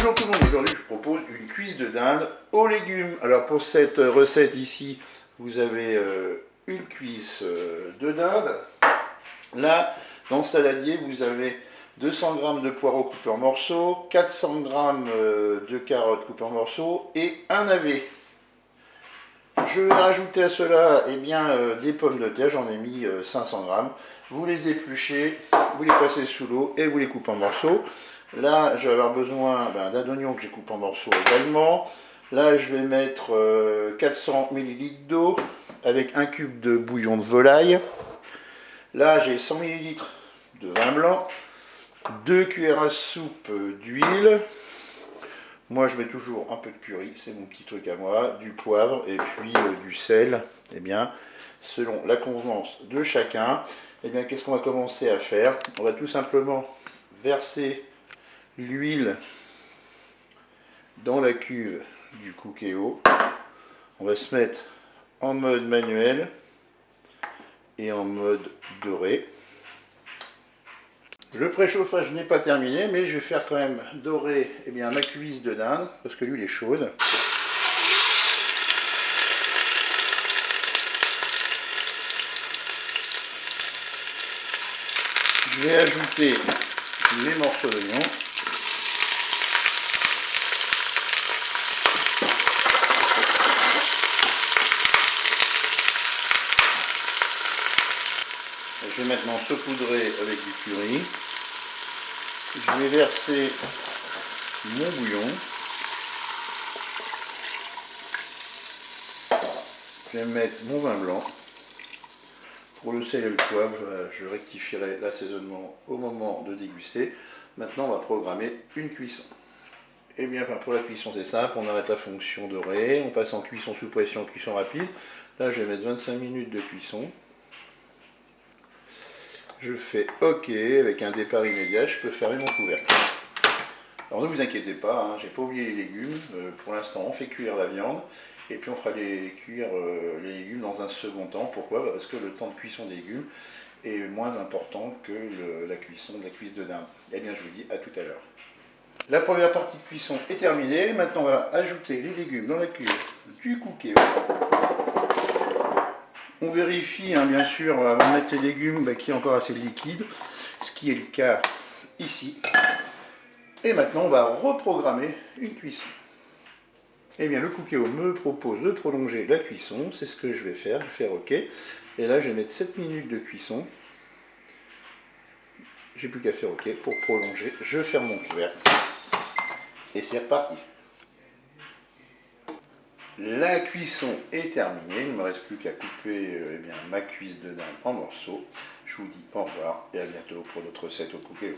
Bonjour tout le monde, aujourd'hui je vous propose une cuisse de dinde aux légumes. Alors pour cette recette ici, vous avez une cuisse de dinde. Là, dans le saladier, vous avez 200 g de poireaux coupés en morceaux, 400 g de carottes coupées en morceaux et un navet. Je vais rajouter à cela des pommes de terre, j'en ai mis 500 g. Vous les épluchez, vous les passez sous l'eau et vous les coupez en morceaux. Là, je vais avoir besoin d'un oignon que j'ai coupé en morceaux également. Là, je vais mettre 400 ml d'eau avec un cube de bouillon de volaille. Là, j'ai 100 ml de vin blanc, 2 cuillères à soupe d'huile. Moi, je mets toujours un peu de curry, c'est mon petit truc à moi, du poivre et puis du sel. Selon la convenance de chacun, qu'est-ce qu'on va commencer à faire? On va tout simplement verser l'huile dans la cuve du Cookéo. On va se mettre en mode manuel et en mode doré. Le préchauffage n'est pas terminé, mais je vais faire quand même dorer ma cuisse de dinde parce que l'huile est chaude. Je vais ajouter les morceaux d'oignon. Je vais maintenant saupoudrer avec du curry. Je vais verser mon bouillon. Je vais mettre mon vin blanc. Pour le sel et le poivre, je rectifierai l'assaisonnement au moment de déguster. Maintenant, on va programmer une cuisson. Pour la cuisson, c'est simple. On arrête la fonction dorée. On passe en cuisson sous pression, cuisson rapide. Là, je vais mettre 25 minutes de cuisson. Je fais OK avec un départ immédiat, je peux fermer mon couvercle. Alors ne vous inquiétez pas, j'ai pas oublié les légumes. Pour l'instant, on fait cuire la viande et puis on fera cuire les légumes dans un second temps. Pourquoi? Parce que le temps de cuisson des légumes est moins important que la cuisson de la cuisse de dinde. Je vous dis à tout à l'heure. La première partie de cuisson est terminée. Maintenant, on va ajouter les légumes dans la cuve du Cookéo. On vérifie bien sûr avant de mettre les légumes qu'il y a encore assez de liquide, ce qui est le cas ici. Et maintenant on va reprogrammer une cuisson. Le Cookéo me propose de prolonger la cuisson, c'est ce que je vais faire, OK. Et là je vais mettre 7 minutes de cuisson. J'ai plus qu'à faire OK pour prolonger. Je ferme mon couvercle et c'est reparti. La cuisson est terminée, il ne me reste plus qu'à couper ma cuisse de dinde en morceaux. Je vous dis au revoir et à bientôt pour d'autres recettes au Cookéo.